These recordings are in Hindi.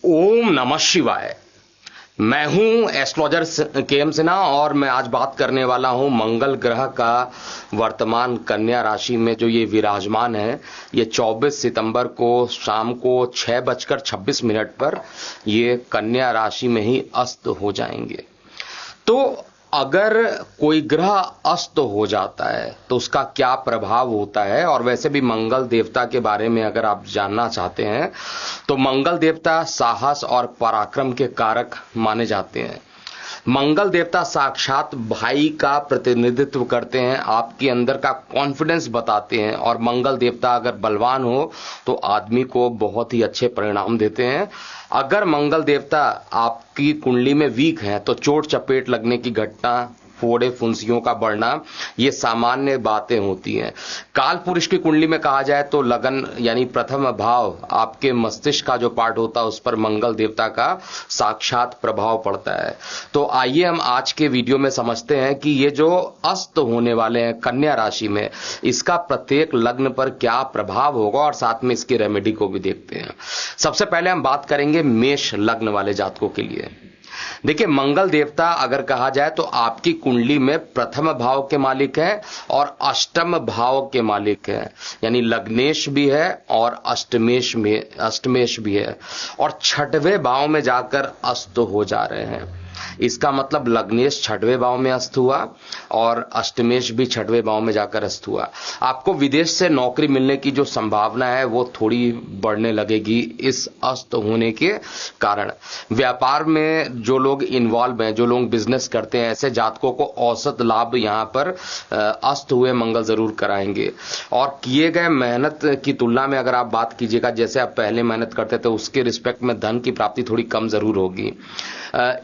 ओम नमः शिवाय। मैं हूं एस्ट्रोलॉजर के.एम. सिन्हा और मैं आज बात करने वाला हूं मंगल ग्रह का वर्तमान कन्या राशि में जो ये विराजमान है। ये 24 सितंबर को शाम को 6:26 पर ये कन्या राशि में ही अस्त हो जाएंगे। तो अगर कोई ग्रह अस्त हो जाता है तो उसका क्या प्रभाव होता है, और वैसे भी मंगल देवता के बारे में अगर आप जानना चाहते हैं तो मंगल देवता साहस और पराक्रम के कारक माने जाते हैं। मंगल देवता साक्षात भाई का प्रतिनिधित्व करते हैं, आपके अंदर का कॉन्फिडेंस बताते हैं, और मंगल देवता अगर बलवान हो तो आदमी को बहुत ही अच्छे परिणाम देते हैं। अगर मंगल देवता आपकी कुंडली में वीक है तो चोट चपेट लगने की घटना, फोड़े फुंसियों का बढ़ना, ये सामान्य बातें होती हैं। काल पुरुष की कुंडली में कहा जाए तो लगन यानी प्रथम भाव, आपके मस्तिष्क का जो पार्ट होता है उस पर मंगल देवता का साक्षात प्रभाव पड़ता है। तो आइए हम आज के वीडियो में समझते हैं कि ये जो अस्त होने वाले हैं कन्या राशि में, इसका प्रत्येक लग्न पर क्या प्रभाव होगा, और साथ में इसकी रेमेडी को भी देखते हैं। सबसे पहले हम बात करेंगे मेष लग्न वाले जातकों के लिए। देखिए, मंगल देवता अगर कहा जाए तो आपकी कुंडली में प्रथम भाव के मालिक है और अष्टम भाव के मालिक है, यानी लग्नेश भी है और अष्टमेश भी है, और छठवें भाव में जाकर अस्त हो जा रहे हैं। इसका मतलब लग्नेश छठवें भाव में अस्त हुआ और अष्टमेश भी छठवें भाव में जाकर अस्त हुआ। आपको विदेश से नौकरी मिलने की जो संभावना है वो थोड़ी बढ़ने लगेगी इस अस्त होने के कारण। व्यापार में जो लोग इन्वॉल्व हैं, जो लोग बिजनेस करते हैं, ऐसे जातकों को औसत लाभ यहां पर अस्त हुए मंगल जरूर कराएंगे। और किए गए मेहनत की तुलना में अगर आप बात कीजिएगा, जैसे आप पहले मेहनत करते थे उसके रिस्पेक्ट में धन की प्राप्ति थोड़ी कम जरूर होगी।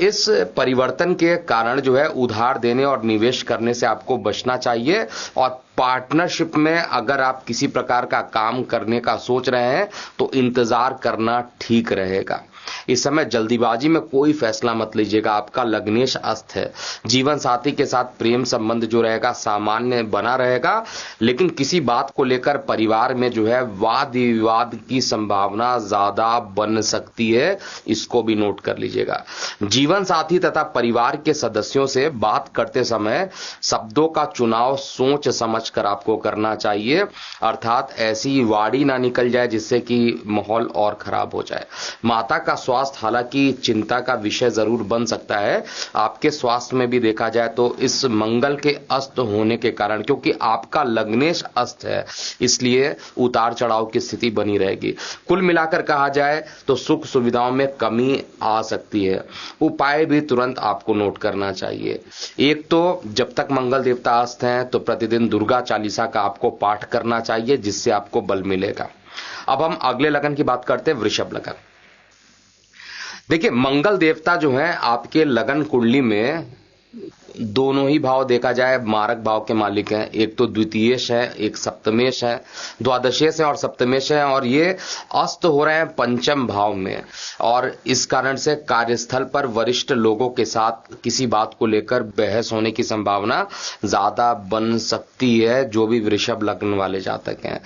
इस परिवर्तन के कारण जो है उधार देने और निवेश करने से आपको बचना चाहिए, और पार्टनरशिप में अगर आप किसी प्रकार का काम करने का सोच रहे हैं तो इंतजार करना ठीक रहेगा। इस समय जल्दीबाजी में कोई फैसला मत लीजिएगा। आपका लग्नेश अस्त है। जीवन साथी के साथ प्रेम संबंध जो रहेगा सामान्य बना रहेगा, लेकिन किसी बात को लेकर परिवार में जो है वाद विवाद की संभावना ज्यादा बन सकती है, इसको भी नोट कर लीजिएगा। जीवन साथी तथा परिवार के सदस्यों से बात करते समय शब्दों का चुनाव सोच समझ कर आपको करना चाहिए, अर्थात ऐसी वाड़ी ना निकल जाए जिससे कि माहौल और खराब हो जाए। माता का स्वास्थ्य हालांकि चिंता का विषय जरूर बन सकता है। आपके स्वास्थ्य में भी देखा जाए तो इस मंगल के अस्त होने के कारण, क्योंकि आपका लग्नेश अस्त है, इसलिए उतार चढ़ाव की स्थिति बनी रहेगी। कुल मिलाकर कहा जाए तो सुख सुविधाओं में कमी आ सकती है। उपाय भी तुरंत आपको नोट करना चाहिए। एक तो जब तक मंगल देवता अस्त हैं तो प्रतिदिन दुर्गा चालीसा का आपको पाठ करना चाहिए, जिससे आपको बल मिलेगा। अब हम अगले लगन की बात करते हैं, वृषभ लगन। देखिए, मंगल देवता जो है आपके लगन कुंडली में दोनों ही भाव देखा जाए मारक भाव के मालिक हैं। एक तो द्वितीयेश है, एक सप्तमेश है, द्वादशेश है और सप्तमेश है, और ये अस्त हो रहे हैं पंचम भाव में। और इस कारण से कार्यस्थल पर वरिष्ठ लोगों के साथ किसी बात को लेकर बहस होने की संभावना ज्यादा बन सकती है। जो भी वृषभ लग्न वाले जातक हैं,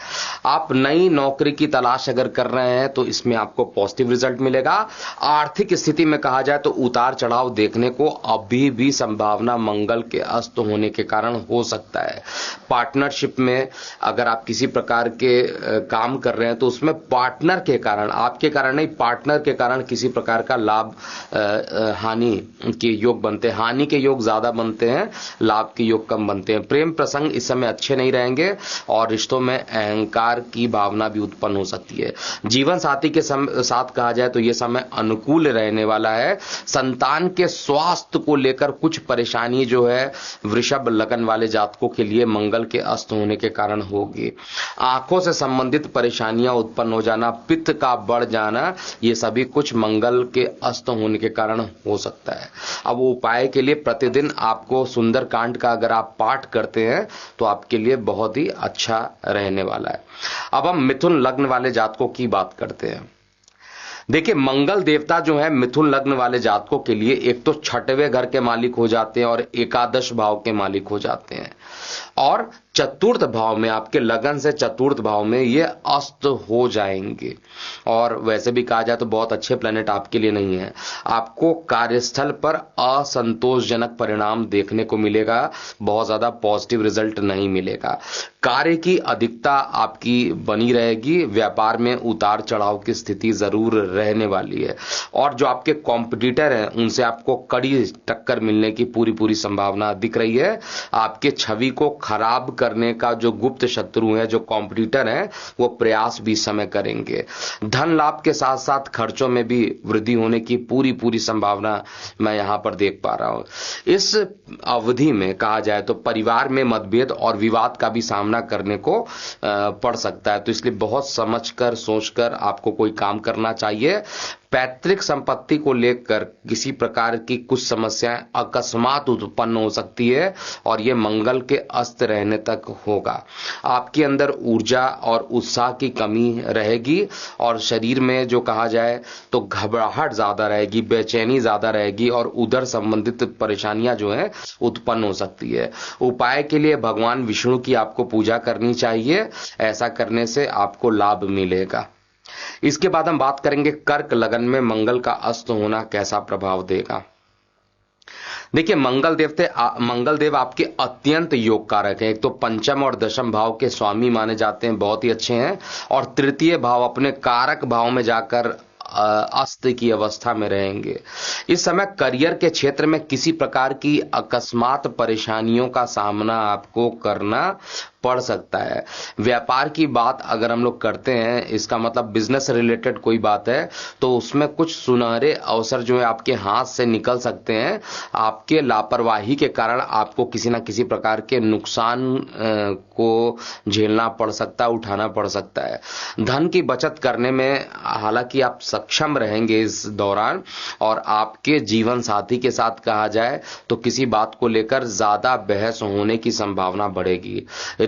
आप नई नौकरी की तलाश अगर कर रहे हैं तो इसमें आपको पॉजिटिव रिजल्ट मिलेगा। आर्थिक स्थिति में कहा जाए तो उतार चढ़ाव देखने को अभी भी संभावना मंगल के अस्त होने के कारण हो सकता है। पार्टनरशिप में अगर आप किसी प्रकार के काम कर रहे हैं तो उसमें पार्टनर के कारण, आपके कारण नहीं, पार्टनर के कारण किसी प्रकार का लाभ हानि के योग बनते हैं। हानि के योग ज्यादा बनते हैं, लाभ के योग कम बनते हैं। प्रेम प्रसंग इस समय अच्छे नहीं रहेंगे और रिश्तों में अहंकार की भावना भी उत्पन्न हो सकती है। जीवन साथी के साथ कहा जाए तो यह समय अनुकूल रहने वाला है। संतान के स्वास्थ्य को लेकर कुछ परेशानी जो है वृषभ लगन वाले जातकों के लिए मंगल के अस्त होने के कारण होगी। आंखों से संबंधित परेशानियां उत्पन्न हो जाना, पित्त का बढ़ जाना, ये सभी कुछ मंगल के अस्त होने के कारण हो सकता है। अब उपाय के लिए प्रतिदिन आपको सुंदरकांड का अगर आप पाठ करते हैं तो आपके लिए बहुत ही अच्छा रहने वाला है। अब हम मिथुन लग्न वाले जातकों की बात करते हैं। देखिए, मंगल देवता जो है मिथुन लग्न वाले जातकों के लिए एक तो छठवें घर के मालिक हो जाते हैं और एकादश भाव के मालिक हो जाते हैं, और चतुर्थ भाव में, आपके लगन से चतुर्थ भाव में ये अस्त हो जाएंगे। और वैसे भी कहा जाए तो बहुत अच्छे प्लेनेट आपके लिए नहीं है। आपको कार्यस्थल पर असंतोषजनक परिणाम देखने को मिलेगा, बहुत ज्यादा पॉजिटिव रिजल्ट नहीं मिलेगा। कार्य की अधिकता आपकी बनी रहेगी, व्यापार में उतार चढ़ाव की स्थिति जरूर रहने वाली है। और जो आपके कॉम्पिटिटर हैं उनसे आपको कड़ी टक्कर मिलने की पूरी संभावना दिख रही है। आपके छवि को खराब करने का जो गुप्त शत्रु है, जो कॉम्पिटिटर हैं, वो प्रयास भी समय करेंगे। धन लाभ के साथ साथ खर्चों में भी वृद्धि होने की पूरी संभावना मैं यहां पर देख पा रहा हूं। इस अवधि में कहा जाए तो परिवार में मतभेद और विवाद का भी सामना करने को पड़ सकता है, तो इसलिए बहुत समझकर सोचकर आपको कोई काम करना चाहिए। पैतृक संपत्ति को लेकर किसी प्रकार की कुछ समस्याएं अकस्मात उत्पन्न हो सकती है और यह मंगल के अस्त रहने तक होगा। आपके अंदर ऊर्जा और उत्साह की कमी रहेगी और शरीर में जो कहा जाए तो घबराहट ज्यादा रहेगी, बेचैनी ज्यादा रहेगी और उदर संबंधित परेशानियां जो है उत्पन्न हो सकती है। उपाय के लिए भगवान विष्णु की आपको पूजा करनी चाहिए, ऐसा करने से आपको लाभ मिलेगा। इसके बाद हम बात करेंगे कर्क लगन में मंगल का अस्त होना कैसा प्रभाव देगा। देखिए, मंगल देव आपके अत्यंत योग कारक हैं। एक तो पंचम और दशम भाव के स्वामी माने जाते हैं, बहुत ही अच्छे हैं। और तृतीय भाव अपने कारक भाव में जाकर अस्त की अवस्था में रहेंगे। इस समय करियर के क्षेत्र में किसी प्रकार की अकस्मात परेशानियों का सामना आपको करना पड़ सकता है। व्यापार की बात अगर हम लोग करते हैं, इसका मतलब बिजनेस रिलेटेड कोई बात है, तो उसमें कुछ सुनहरे अवसर जो है आपके हाथ से निकल सकते हैं। आपके लापरवाही के कारण आपको किसी ना किसी प्रकार के नुकसान को झेलना पड़ सकता है, उठाना पड़ सकता है। धन की बचत करने में हालांकि आप सक्षम रहेंगे इस दौरान, और आपके जीवन साथी के साथ कहा जाए तो किसी बात को लेकर ज्यादा बहस होने की संभावना बढ़ेगी।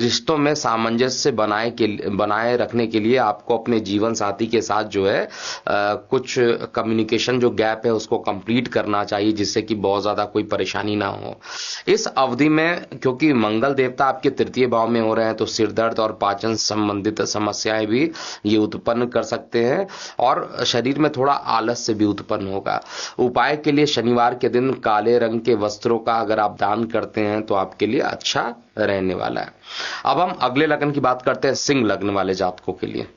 रिश्तों में सामंजस्य बनाए रखने के लिए आपको अपने जीवन साथी के साथ जो है कुछ कम्युनिकेशन जो गैप है उसको कंप्लीट करना चाहिए, जिससे कि बहुत ज्यादा कोई परेशानी ना हो। इस अवधि में क्योंकि मंगल देवता आपके तृतीय भाव में हो रहे हैं, तो सिर दर्द और पाचन संबंधित समस्याएं भी ये उत्पन्न कर सकते हैं और शरीर में थोड़ा आलस्य भी उत्पन्न होगा। उपाय के लिए शनिवार के दिन काले रंग के वस्त्रों का अगर आप दान करते हैं तो आपके लिए अच्छा रहने वाला है। अब हम अगले लग्न की बात करते हैं, सिंह लग्न वाले जातकों के लिए।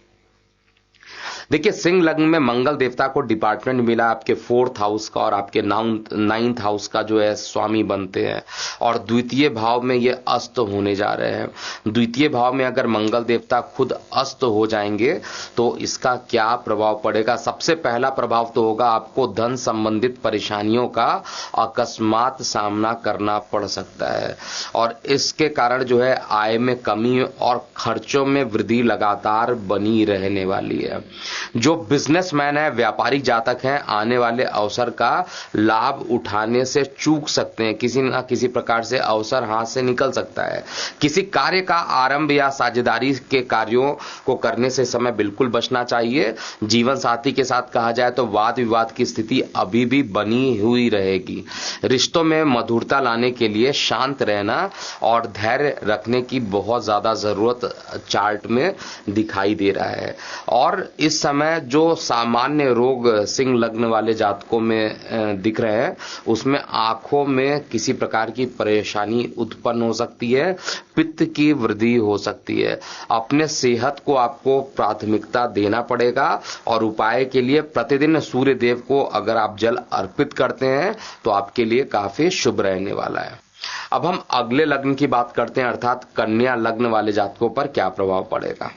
देखिए, सिंह लग्न में मंगल देवता को डिपार्टमेंट मिला आपके 4th हाउस का और आपके 9th हाउस का जो है स्वामी बनते हैं, और द्वितीय भाव में ये अस्त होने जा रहे हैं। द्वितीय भाव में अगर मंगल देवता खुद अस्त हो जाएंगे तो इसका क्या प्रभाव पड़ेगा। सबसे पहला प्रभाव तो होगा आपको धन संबंधित परेशानियों का अकस्मात सामना करना पड़ सकता है, और इसके कारण जो है आय में कमी और खर्चों में वृद्धि लगातार बनी रहने वाली है। जो बिजनेसमैन है, व्यापारिक जातक हैं, आने वाले अवसर का लाभ उठाने से चूक सकते हैं। किसी न किसी प्रकार से अवसर हाथ से निकल सकता है। किसी कार्य का आरंभ या साझेदारी के कार्यों को करने से समय बिल्कुल बचना चाहिए। जीवन साथी के साथ कहा जाए तो वाद विवाद की स्थिति अभी भी बनी हुई रहेगी। रिश्तों में मधुरता लाने के लिए शांत रहना और धैर्य रखने की बहुत ज्यादा जरूरत चार्ट में दिखाई दे रहा है। और इस समय जो सामान्य रोग सिंह लग्न वाले जातकों में दिख रहे हैं, उसमें आंखों में किसी प्रकार की परेशानी उत्पन्न हो सकती है, पित्त की वृद्धि हो सकती है। अपने सेहत को आपको प्राथमिकता देना पड़ेगा, और उपाय के लिए प्रतिदिन सूर्य देव को अगर आप जल अर्पित करते हैं तो आपके लिए काफी शुभ रहने वाला है। अब हम अगले लग्न की बात करते हैं, अर्थात कन्या लग्न वाले जातकों पर क्या प्रभाव पड़ेगा।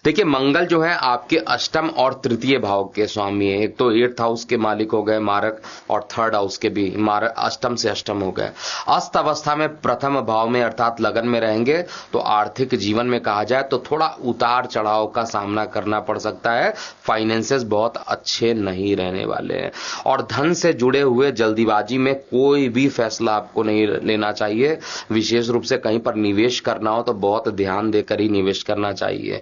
देखिए, मंगल जो है आपके अष्टम और तृतीय भाव के स्वामी है। एक तो 8th हाउस के मालिक हो गए मारक, और 3rd हाउस के भी मारक, अष्टम से अष्टम हो गए। अस्त अवस्था में प्रथम भाव में अर्थात लगन में रहेंगे तो आर्थिक जीवन में कहा जाए तो थोड़ा उतार चढ़ाव का सामना करना पड़ सकता है। फाइनेंसेस बहुत अच्छे नहीं रहने वाले हैं, और धन से जुड़े हुए जल्दीबाजी में कोई भी फैसला आपको नहीं लेना चाहिए। विशेष रूप से कहीं पर निवेश करना हो तो बहुत ध्यान देकर ही निवेश करना चाहिए।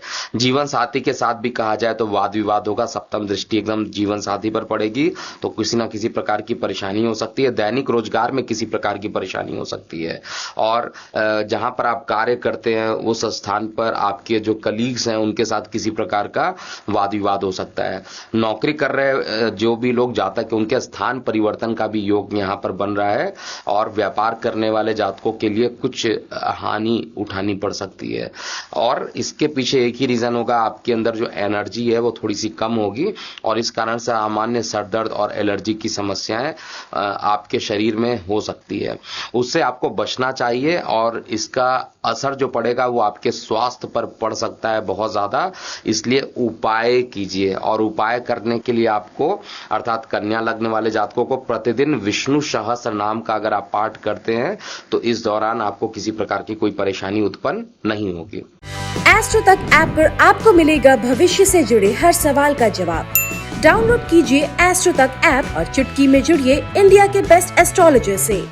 जीवन साथी के साथ भी कहा जाए तो वाद विवाद होगा, सप्तम दृष्टि एकदम जीवन साथी पर पड़ेगी तो किसी ना किसी प्रकार की परेशानी हो सकती है। दैनिक रोजगार में किसी प्रकार की परेशानी हो सकती है और जहां पर आप कार्य करते हैं उस स्थान पर आपके जो कलीग्स हैं उनके साथ किसी प्रकार का वाद विवाद हो सकता है। नौकरी कर रहे जो भी लोग जातक उनके स्थान परिवर्तन का भी योग यहां पर बन रहा है और व्यापार करने वाले जातकों के लिए कुछ हानि उठानी पड़ सकती है और इसके पीछे एक ही रीजन होगा, आपके अंदर जो एनर्जी है वो थोड़ी सी कम होगी और इस कारण से सामान्य सर दर्द और एलर्जी की समस्याएं आपके शरीर में हो सकती है। उससे आपको बचना चाहिए और इसका असर जो पड़ेगा वो आपके स्वास्थ्य पर पड़ सकता है बहुत ज्यादा, इसलिए उपाय कीजिए और उपाय करने के लिए आपको अर्थात कन्या लग्न वाले जातकों को प्रतिदिन विष्णु सहस्त्र नाम का अगर आप पाठ करते हैं तो इस दौरान आपको किसी प्रकार की कोई परेशानी उत्पन्न नहीं होगी। एस्ट्रो तक ऐप पर आपको मिलेगा भविष्य से जुड़े हर सवाल का जवाब। डाउनलोड कीजिए एस्ट्रो तक ऐप और चुटकी में जुड़िए इंडिया के बेस्ट एस्ट्रोलॉजर से।